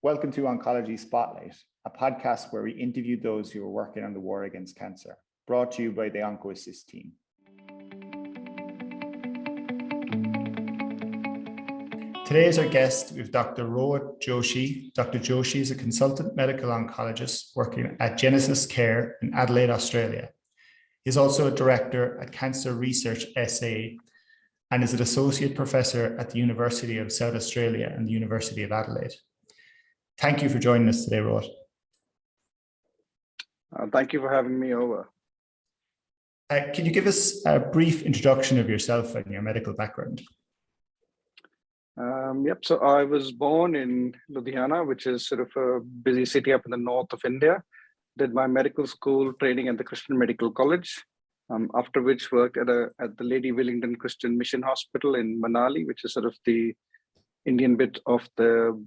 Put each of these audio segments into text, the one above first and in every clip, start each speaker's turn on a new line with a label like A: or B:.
A: Welcome to Oncology Spotlight, a podcast where we interview those who are working on the war against cancer, brought to you by the OncoAssist team. Today is our guest with Dr. Rohit Joshi. Dr. Joshi is a consultant medical oncologist working at Genesis Care in Adelaide, Australia. He is also a director at Cancer Research SA and is an associate professor at the University of South Australia and the University of Adelaide. Thank you for joining us today, Rohit.
B: Thank you for having me over.
A: Can you give us a brief introduction of yourself and your medical background?
B: So I was born in Ludhiana, which is sort of a busy city up in the north of India. Did my medical school training at the Christian Medical College, after which worked at the Lady Willingdon Christian Mission Hospital in Manali, which is sort of the Indian bit of the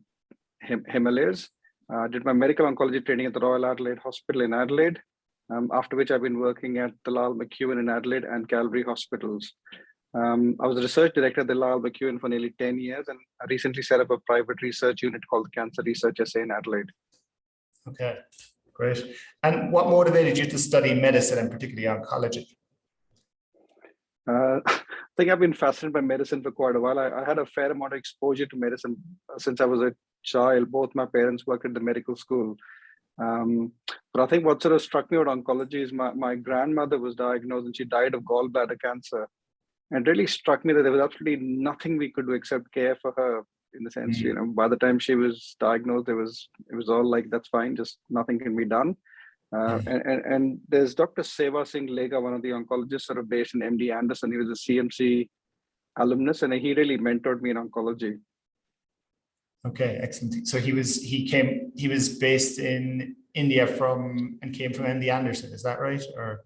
B: Himalayas. Did my medical oncology training at the Royal Adelaide Hospital in Adelaide, after which I've been working at the Lal McEwen in Adelaide and Calvary Hospitals. I was a research director at the Lal McEwen for nearly 10 years, and I recently set up a private research unit called Cancer Research SA in Adelaide.
A: Okay, great. And what motivated you to study medicine and particularly oncology?
B: I think I've been fascinated by medicine for quite a while. I had a fair amount of exposure to medicine since I was a child. Both my parents worked at the medical school. But I think what sort of struck me about oncology is my grandmother was diagnosed and she died of gallbladder cancer. And it really struck me that there was absolutely nothing we could do except care for her, in the sense, by the time she was diagnosed, it was all like, that's fine, just nothing can be done. And there's Dr. Seva Singh Lega, one of the oncologists sort of based in MD Anderson. He was a CMC alumnus and he really mentored me in oncology.
A: Okay, excellent. So he was based in India and came from MD Anderson, is that right? Or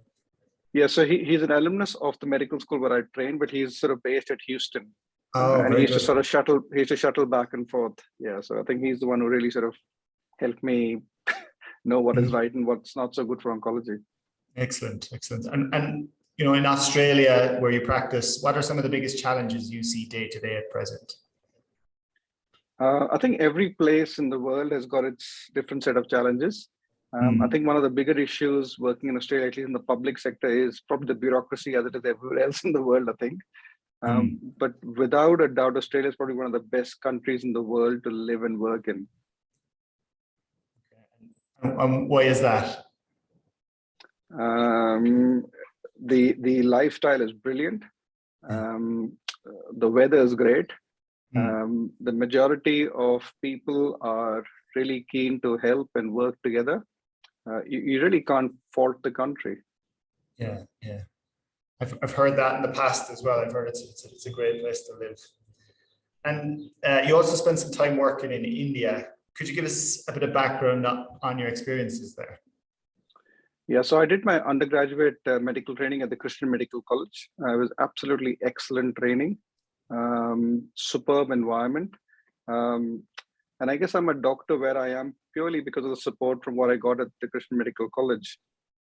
B: yeah, so he's an alumnus of the medical school where I trained, but he's sort of based at Houston. And he used to sort of shuttle back and forth. Yeah, so I think he's the one who really sort of helped me know what is right and what's not so good for oncology.
A: Excellent. And in Australia where you practice, what are some of the biggest challenges you see day to day at present?
B: I think every place in the world has got its different set of challenges. I think one of the bigger issues working in Australia, at least in the public sector, is probably the bureaucracy as it is everywhere else in the world, I think. But without a doubt, Australia is probably one of the best countries in the world to live and work in.
A: Why is that?
B: The lifestyle is brilliant. The weather is great. The majority of people are really keen to help and work together. You really can't fault the country.
A: Yeah. I've heard that in the past as well. I've heard it's a great place to live. And you also spent some time working in India. Could you give us a bit of background on your experiences there?
B: Yeah, so I did my undergraduate medical training at the Christian Medical College. It was absolutely excellent training, superb environment. And I guess I'm a doctor where I am purely because of the support from what I got at the Christian Medical College.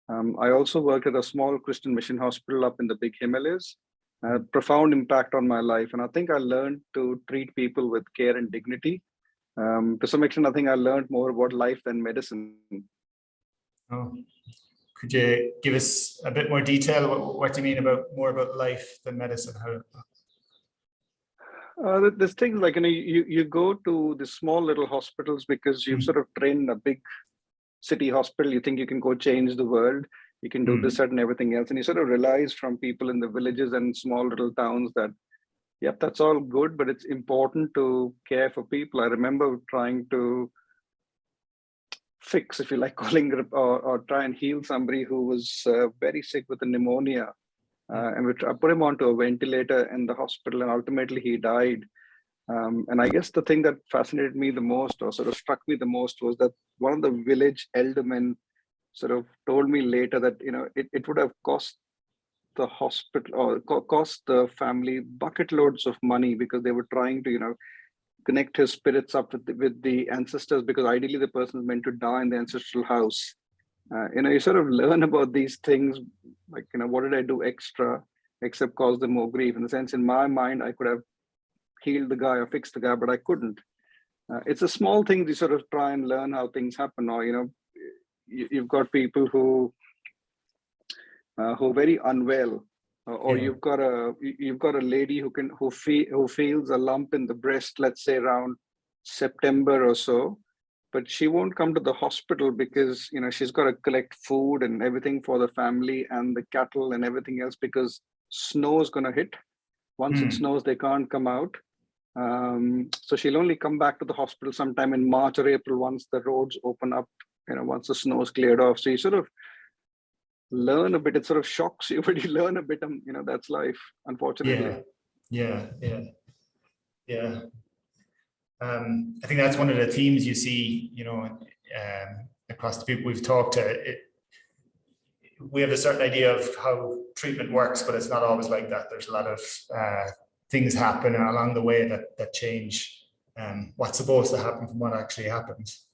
B: I also worked at a small Christian mission hospital up in the big Himalayas. Profound impact on my life. And I think I learned to treat people with care and dignity. To some extent, I think I learned more about life than medicine.
A: Oh, could you give us a bit more detail? What do you mean more about life than medicine?
B: There's things like, you go to the small little hospitals because you've sort of trained in a big city hospital. You think you can go change the world. You can do this, that, and everything else. And you sort of realize from people in the villages and small little towns that, yep, that's all good, but it's important to care for people. I remember trying to fix, if you like, calling or try and heal somebody who was very sick with a pneumonia. And I put him onto a ventilator in the hospital, and ultimately he died. And I guess the thing that fascinated me the most, or sort of struck me the most, was that one of the village eldermen sort of told me later that it would have cost the hospital or cost the family bucket loads of money, because they were trying to connect his spirits up with the ancestors, because ideally the person is meant to die in the ancestral house. You sort of learn about these things, like, what did I do extra except cause them more grief? In the sense, in my mind, I could have healed the guy or fixed the guy, but I couldn't. It's a small thing to sort of try and learn how things happen. Or you've got people who are very unwell, or
A: Yeah.
B: you've got a lady who feels a lump in the breast, let's say around September or so, but she won't come to the hospital because she's got to collect food and everything for the family and the cattle and everything else, because snow is going to hit. Once it snows, they can't come out. So she'll only come back to the hospital sometime in March or April once the roads open up, once the snow is cleared off. So you sort of learn a bit. It sort of shocks you, but you learn a bit. That's life, unfortunately.
A: Yeah. I think that's one of the themes you see, across the people we've talked to. We have a certain idea of how treatment works, but it's not always like that. There's a lot of things happen along the way that change what's supposed to happen from what actually happens.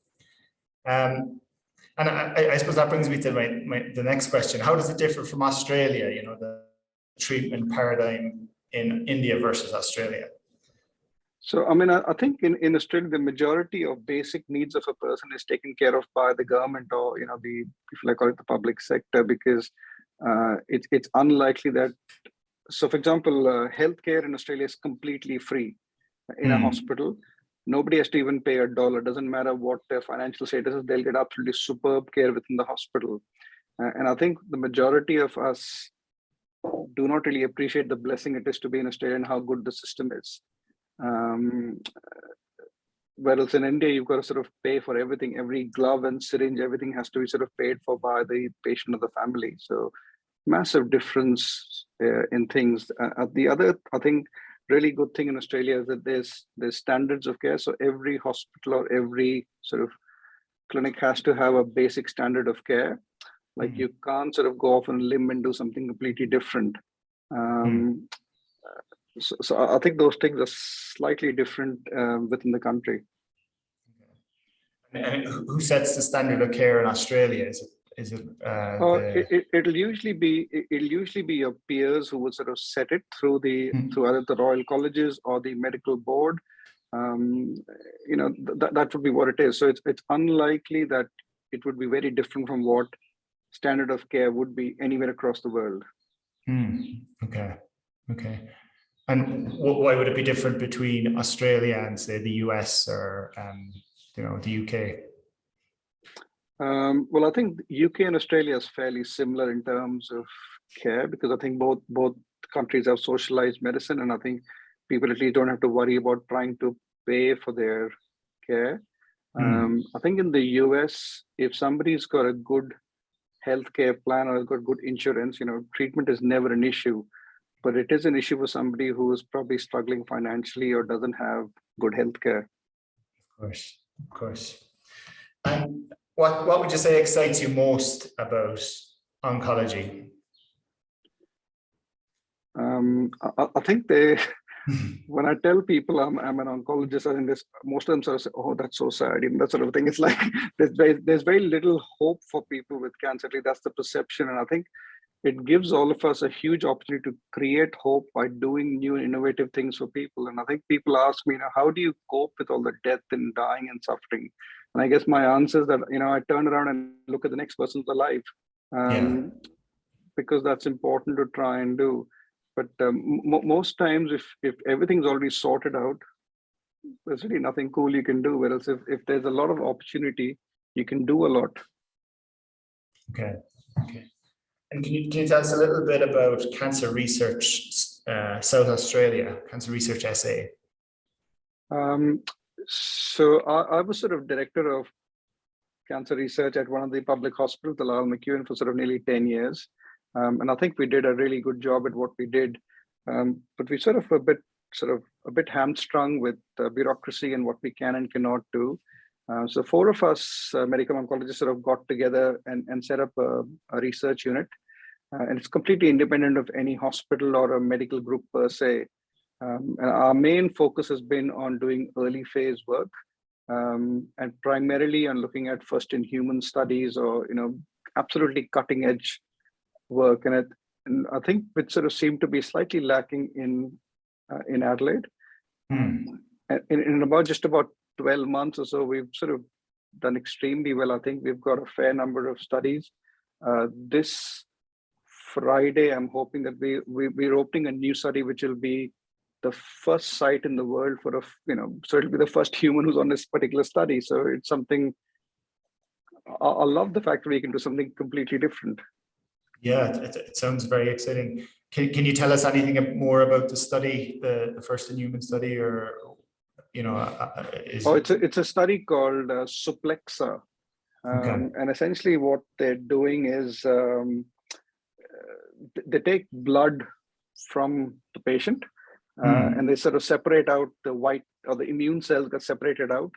A: And I suppose that brings me to the next question. How does it differ from Australia, the treatment paradigm in India versus Australia?
B: So, I think in Australia, the majority of basic needs of a person is taken care of by the government, or, if I call it the public sector, because it's unlikely that. So, for example, healthcare in Australia is completely free in a hospital. Nobody has to even pay $1. Doesn't matter what their financial status is, they'll get absolutely superb care within the hospital. And I think the majority of us do not really appreciate the blessing it is to be in Australia and how good the system is. Whereas in India, you've got to sort of pay for everything, every glove and syringe, everything has to be sort of paid for by the patient or the family. So massive difference in things. The other, I think, really good thing in Australia is that there's standards of care. So every hospital or every sort of clinic has to have a basic standard of care. Like you can't sort of go off on a limb and do something completely different. So I think those things are slightly different within the country.
A: And who sets the standard of care in Australia?
B: It'll usually be your peers who would sort of set it through either the Royal Colleges or the medical board. That would be what it is. So it's unlikely that it would be very different from what standard of care would be anywhere across the world.
A: Okay. And why would it be different between Australia and, say, the US or the UK?
B: Well, I think UK and Australia is fairly similar in terms of care, because I think both countries have socialized medicine, and I think people at least don't have to worry about trying to pay for their care. I think in the US, if somebody's got a good healthcare plan or got good insurance, treatment is never an issue. But it is an issue for somebody who is probably struggling financially or doesn't have good healthcare.
A: Of course. And what would you say excites you most about oncology?
B: I think when I tell people I'm an oncologist, I think most of them sort of say, "Oh, that's so sad," that sort of thing. It's like there's very little hope for people with cancer. That's the perception, and I think it gives all of us a huge opportunity to create hope by doing new and innovative things for people. And I think people ask me, how do you cope with all the death and dying and suffering? And I guess my answer is that, I turn around and look at the next person's alive, because that's important to try and do. But most times, if everything's already sorted out, there's really nothing cool you can do. Whereas if there's a lot of opportunity, you can do a lot.
A: Okay. And can you tell us a little bit about Cancer Research South Australia, Cancer Research SA?
B: So I was sort of director of cancer research at one of the public hospitals, the Lal McEwen, for sort of nearly 10 years. And I think we did a really good job at what we did. But we sort of a bit hamstrung with bureaucracy and what we can and cannot do. So 4 of us medical oncologists sort of got together and set up a research unit. And it's completely independent of any hospital or a medical group per se. And our main focus has been on doing early phase work, and primarily on looking at first in human studies or absolutely cutting edge work. And I think it sort of seemed to be slightly lacking in Adelaide. In about 12 months or so, we've sort of done extremely well. I think we've got a fair number of studies. This Friday, I'm hoping that we're opening a new study, which will be the first site in the world for so it'll be the first human who's on this particular study. So it's something, I love the fact that we can do something completely different.
A: Yeah, it sounds very exciting. Can you tell us anything more about the study, the first in human study, or
B: it's a study called Suplexa,
A: okay.
B: and essentially what they're doing is they take blood from the patient, and they sort of separate out the white, or the immune cells get separated out.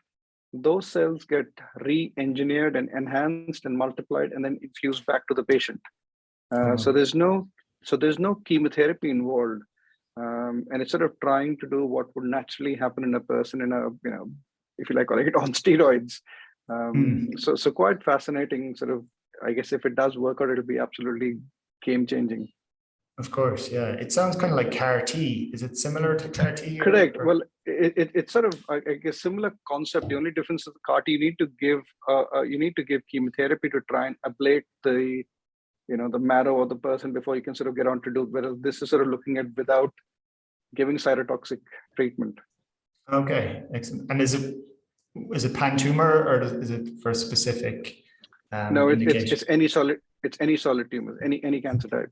B: Those cells get re-engineered and enhanced and multiplied, and then infused back to the patient. So there's no chemotherapy involved, and it's sort of trying to do what would naturally happen in a person in a, if you like, calling it on steroids. So quite fascinating. Sort of, I guess if it does work out, it'll be absolutely game changing.
A: Of course, yeah. It sounds kind of like CAR T. Is it similar to CAR T?
B: Correct. Well, it's sort of, I guess, similar concept. The only difference is the CAR T, you need to give chemotherapy to try and ablate the marrow of the person before you can sort of get on to do. Whereas this is sort of looking at without giving cytotoxic treatment.
A: Okay, excellent. And is it pan-tumor, or is it for a specific
B: no, it's any solid tumor, any cancer type.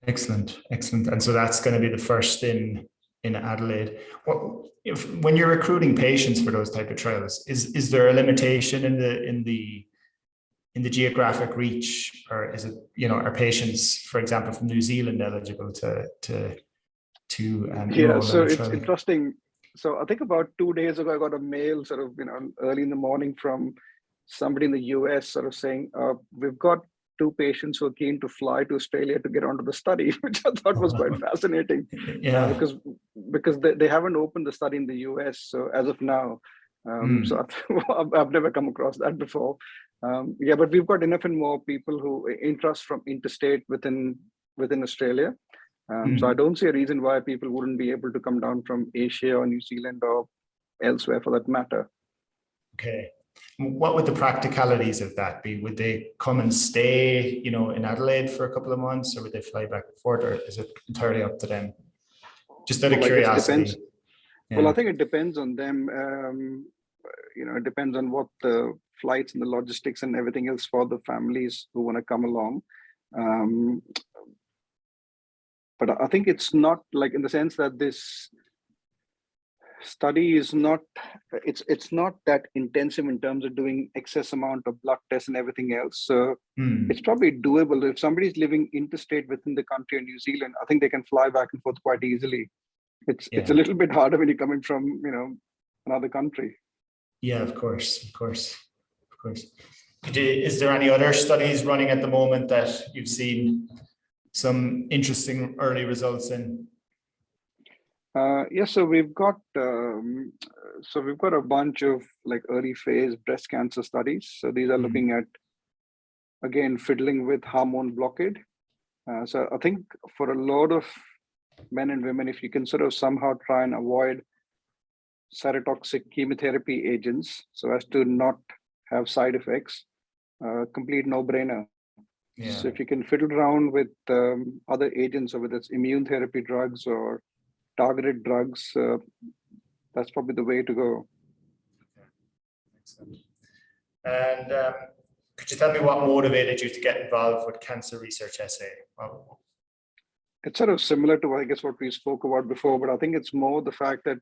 A: Excellent. And so that's going to be the first in Adelaide. When you're recruiting patients for those type of trials, is there a limitation in the geographic reach, or is it, are patients, for example, from New Zealand eligible to
B: yeah, so it's interesting. So I think about 2 days ago, I got a mail sort of, early in the morning from somebody in the US sort of saying, we've got 2 patients who are keen to fly to Australia to get onto the study, which I thought was quite fascinating.
A: Yeah.
B: Because they haven't opened the study in the US, so as of now. So I've never come across that before. Yeah, but we've got enough and more people who interest from interstate within Australia. So I don't see a reason why people wouldn't be able to come down from Asia or New Zealand or elsewhere for that matter.
A: Okay. What would the practicalities of that be? Would they come and stay, in Adelaide for a couple of months, or would they fly back and forth, or is it entirely up to them? Just out of curiosity.
B: Yeah. Well, I think it depends on them. It depends on what the flights and the logistics and everything else for the families who want to come along. But I think it's not like, in the sense that this study is not, it's not that intensive in terms of doing excess amount of blood tests and everything else. So it's probably doable. If somebody's living interstate within the country in New Zealand, I think they can fly back and forth quite easily. It's a little bit harder when you're coming from, another country.
A: Yeah, of course. Is there any other studies running at the moment that you've seen some interesting early results in?
B: Yes, so we've got a bunch of like early phase breast cancer studies. So these are looking at, again, fiddling with hormone blockade. So I think for a lot of men and women, if you can sort of somehow try and avoid cytotoxic chemotherapy agents so as to not have side effects, complete no-brainer. Yeah. So if you can fiddle around with other agents, or whether it's immune therapy drugs or targeted drugs, that's probably the way to go.
A: Okay. Excellent. And could you tell me what motivated you to get involved with Cancer Research SA?
B: It's sort of similar to, I guess, what we spoke about before, but I think it's more the fact that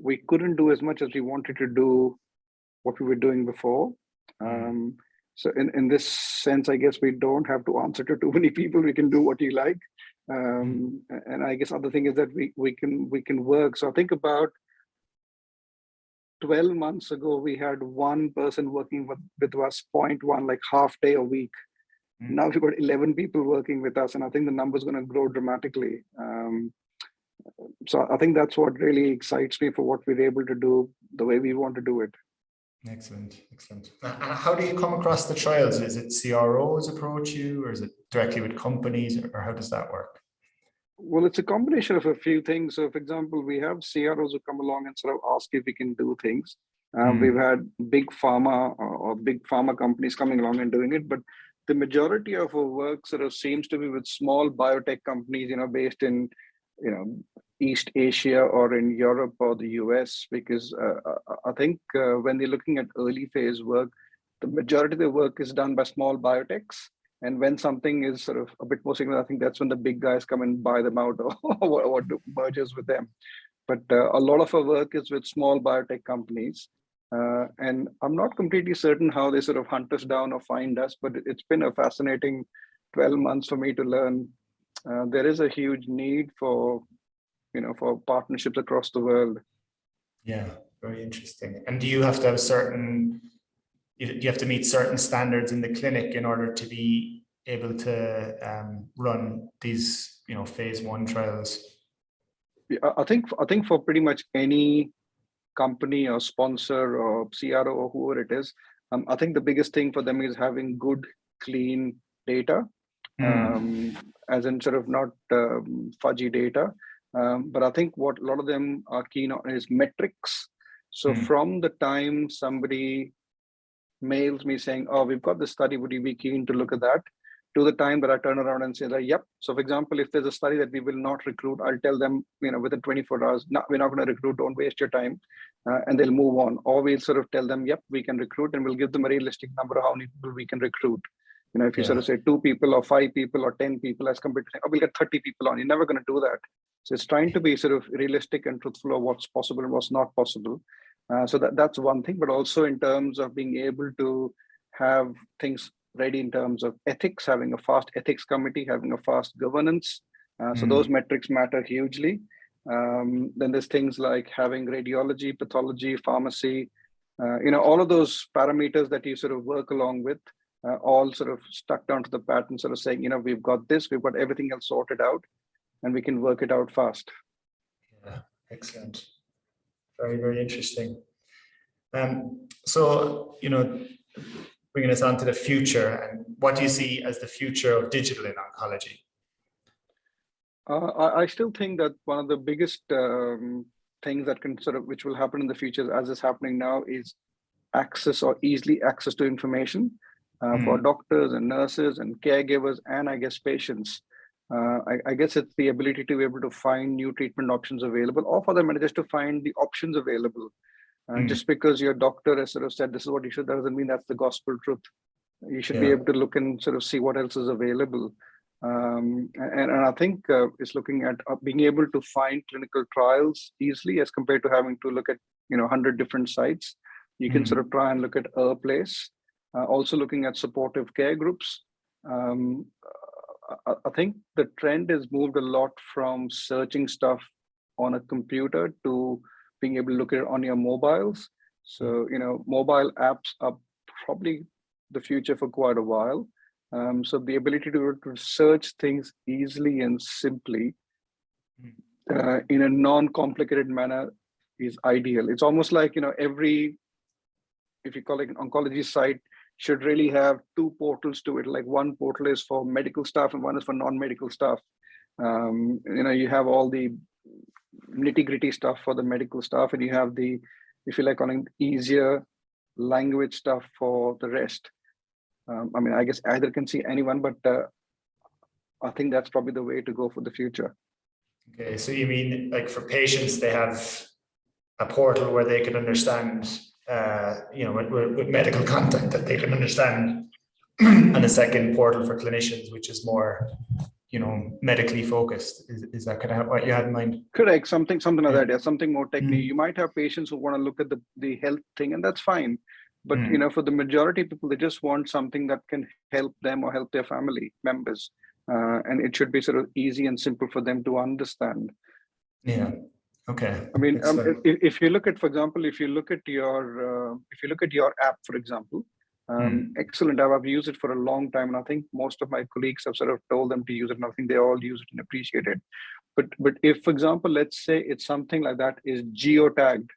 B: we couldn't do as much as we wanted to do what we were doing before. So in this sense, I guess we don't have to answer to too many people. We can do what you like. And I guess other thing is that we can work. So I think about 12 months ago, we had one person working with us 0.1, like half day a week. Now we've got 11 people working with us, and I think the number is going to grow dramatically. So I think that's what really excites me for what we're able to do the way we want to do it.
A: Excellent. How do you come across the trials? Is it CROs approach you, or is it directly with companies, or how does that work?
B: Well, it's a combination of a few things. So, for example, we have CROs who come along and sort of ask if we can do things. We've had big pharma or big pharma companies coming along and doing it, but the majority of our work sort of seems to be with small biotech companies, based in, East Asia or in Europe or the US, because I think when they're looking at early phase work, the majority of the work is done by small biotechs. And when something is sort of a bit more significant, I think that's when the big guys come and buy them out or do mergers with them. But a lot of our work is with small biotech companies. And I'm not completely certain how they sort of hunt us down or find us, but it's been a fascinating 12 months for me to learn. There is a huge need for partnerships across the world.
A: Yeah, very interesting. And do you have to have you have to meet certain standards in the clinic in order to be able to run these, phase 1 trials?
B: I think for pretty much any company or sponsor or CRO or whoever it is, I think the biggest thing for them is having good, clean data, as in sort of not fudgy data. But I think what a lot of them are keen on is metrics. So from the time somebody mails me saying, "Oh, we've got this study, would you be keen to look at that?" to the time that I turn around and say that, "Yep." So for example, if there's a study that we will not recruit, I'll tell them, within 24 hours, no, we're not going to recruit, don't waste your time. And they'll move on. Or we'll sort of tell them, "Yep, we can recruit," and we'll give them a realistic number of how many people we can recruit. If you sort of say 2 people or 5 people or 10 people as compared to saying, "Oh, we'll get 30 people on," you're never going to do that. So it's trying to be sort of realistic and truthful of what's possible and what's not possible. So that's one thing, but also in terms of being able to have things ready in terms of ethics, having a fast ethics committee, having a fast governance. So those metrics matter hugely. Then there's things like having radiology, pathology, pharmacy, all of those parameters that you sort of work along with, all sort of stuck down to the pattern, sort of saying, we've got this, we've got everything else sorted out, and we can work it out fast.
A: Yeah, excellent. Very, very interesting. So, bringing us on to the future, and what do you see as the future of digital in oncology?
B: I still think that one of the biggest things that can which will happen in the future, as is happening now, is access or easily access to information for doctors and nurses and caregivers, and I guess patients. I guess it's the ability to be able to find new treatment options available, or for them just to find the options available. Just because your doctor has sort of said this is what you should, that doesn't mean that's the gospel truth. You should be able to look and sort of see what else is available. And I think it's looking at being able to find clinical trials easily as compared to having to look at 100 different sites. You can sort of try and look at a place. Also looking at supportive care groups. I think the trend has moved a lot from searching stuff on a computer to being able to look at it on your mobiles. So, mobile apps are probably the future for quite a while. So the ability to search things easily and simply in a non-complicated manner is ideal. It's almost like, every, if you call it an oncology site, should really have 2 portals to it. Like one portal is for medical staff and one is for non-medical staff. You have all the nitty-gritty stuff for the medical staff, and you have the, if you like, on an easier language stuff for the rest. I guess either can see anyone, but I think that's probably the way to go for the future.
A: Okay, so you mean like for patients, they have a portal where they can understand, with medical content that they can understand, and a second portal for clinicians, which is more, medically focused. Is that kind of what you had in mind?
B: Correct, something like that. Yeah, something more technical. You might have patients who want to look at the health thing, and that's fine. But for the majority of people, they just want something that can help them or help their family members, and it should be sort of easy and simple for them to understand.
A: Yeah. Okay.
B: If you look at, for example, if you look at your app, for example, excellent app. I've used it for a long time, and I think most of my colleagues have sort of told them to use it, and I think they all use it and appreciate it. But if, for example, let's say it's something like that is geotagged.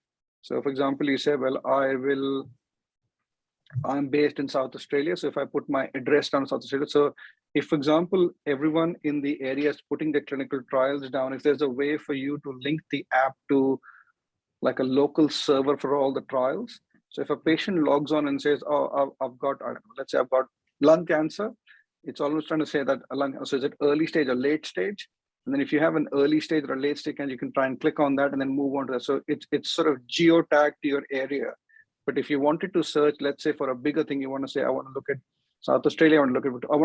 B: So, for example, you say, well, I will I'm based in South Australia. So if I put my address down in South Australia, so if, for example, everyone in the area is putting their clinical trials down, if there's a way for you to link the app to like a local server for all the trials. So if a patient logs on and says, oh, I've got, I don't know, let's say I've got lung cancer, it's always trying to say that a lung, so is it early stage or late stage? And then if you have an early stage or a late stage, and you can try and click on that and then move on to that. So it's sort of geotagged to your area. But if you wanted to search, let's say for a bigger thing, you want to say, I want to look at South Australia, I want to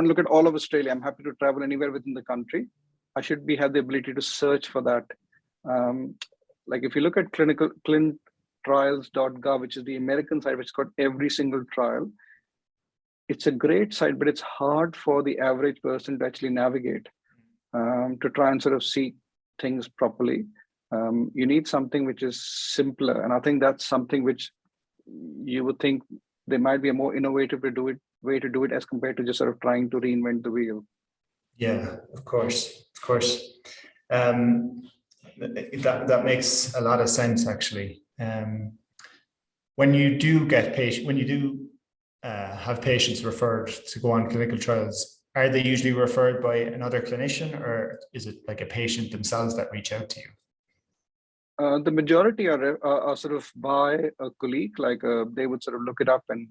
B: look at all of Australia. I'm happy to travel anywhere within the country. I should have the ability to search for that. Like if you look at clinicaltrials.gov, which is the American site, which has got every single trial, it's a great site, but it's hard for the average person to actually navigate, to try and sort of see things properly. You need something which is simpler. And I think that's something which you would think there might be a more innovative way to do it as compared to just sort of trying to reinvent the wheel.
A: Yeah, of course. That makes a lot of sense, actually. When you do have patients referred to go on clinical trials, are they usually referred by another clinician, or is it like a patient themselves that reach out to you?
B: The majority are sort of by a colleague, like they would sort of look it up and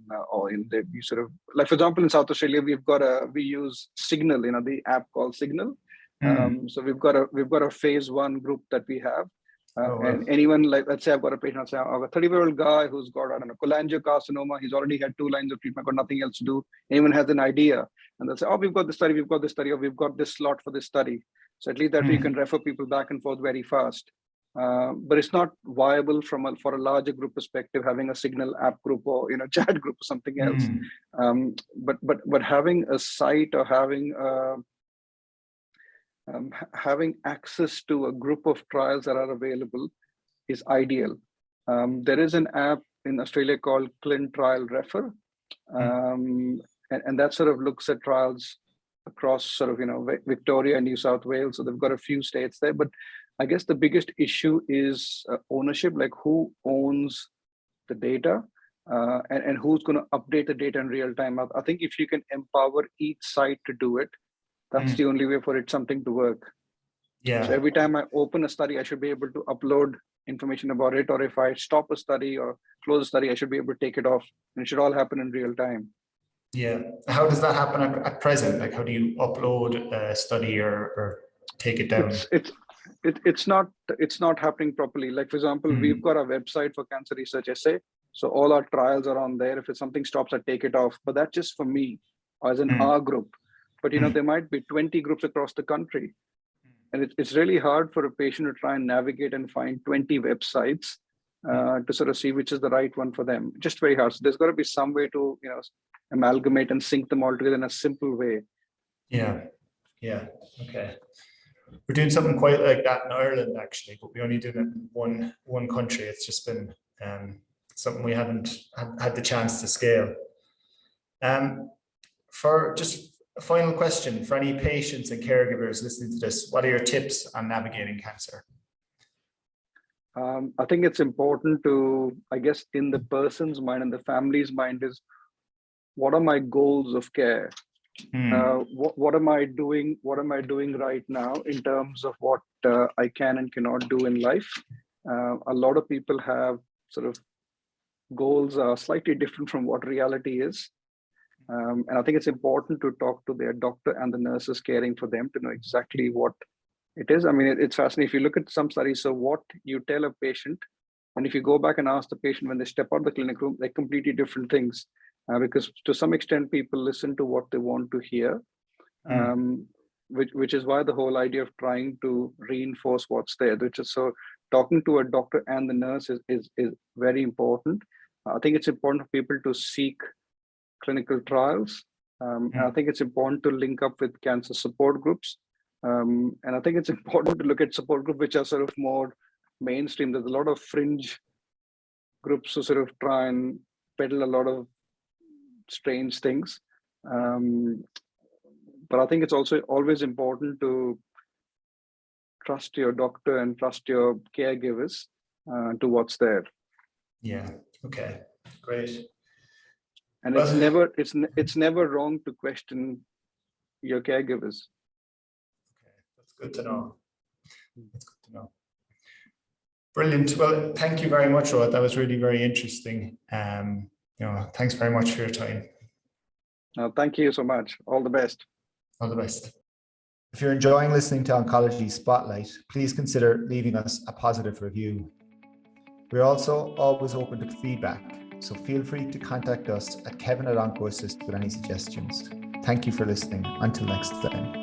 B: you sort of, like for example in South Australia we use Signal, the app called Signal. So we've got a phase 1 group that we have, and anyone, like let's say I've got a patient, I'll say I have a 30-year-old guy who's got, I don't know, cholangiocarcinoma. He's already had 2 lines of treatment, got nothing else to do. Anyone has an idea, and they'll say, oh, we've got this study, or we've got this slot for this study. So at least that we can refer people back and forth very fast. But it's not viable for a larger group perspective, having a Signal app group or chat group or something else. But having a site or having access to a group of trials that are available is ideal. There is an app in Australia called ClinTrialRefer, and that sort of looks at trials across sort of Victoria and New South Wales. So they've got a few states there, but I guess the biggest issue is ownership, like who owns the data, and who's going to update the data in real time. I think if you can empower each site to do it, that's the only way for something to work.
A: Yeah.
B: So every time I open a study, I should be able to upload information about it, or if I stop a study or close a study, I should be able to take it off, and it should all happen in real time.
A: Yeah. How does that happen at present? Like, how do you upload a study or take it down?
B: It's not happening properly. Like for example, we've got a website for Cancer Research SA, so all our trials are on there. If something stops, I take it off. But that's just for me, as in our group. But there might be 20 groups across the country, and it's really hard for a patient to try and navigate and find 20 websites to sort of see which is the right one for them. Just very hard. So there's got to be some way to amalgamate and sync them all together in a simple way.
A: Yeah. Okay. We're doing something quite like that in Ireland, actually, but we only do it in one country. It's just been something we haven't had the chance to scale. For just a final question for any patients and caregivers listening to this, what are your tips on navigating cancer?
B: I think it's important to, I guess, in the person's mind and the family's mind is, what are my goals of care? What am I doing? What am I doing right now in terms of what I can and cannot do in life? A lot of people have sort of goals are slightly different from what reality is. And I think it's important to talk to their doctor and the nurses caring for them to know exactly what it is. I mean, it's fascinating. If you look at some studies, so what you tell a patient, and if you go back and ask the patient when they step out of the clinic room, they're completely different things. Because to some extent, people listen to what they want to hear, which is why the whole idea of trying to reinforce what's there, which is so talking to a doctor and the nurse is very important. I think it's important for people to seek clinical trials. And I think it's important to link up with cancer support groups. And I think it's important to look at support groups which are sort of more mainstream. There's a lot of fringe groups who sort of try and peddle a lot of strange things. But I think it's also always important to trust your doctor and trust your caregivers to what's there.
A: Yeah. Okay. Great.
B: And it's never wrong to question your caregivers.
A: Okay, that's good to know. That's good to know. Brilliant. Well, thank you very much, Rohit. That was really very interesting. Thanks very much for your time.
B: Thank you so much. All the best.
A: All the best. If you're enjoying listening to Oncology Spotlight, please consider leaving us a positive review. We're also always open to feedback, so feel free to contact us at Kevin@OncoAssist with any suggestions. Thank you for listening. Until next time.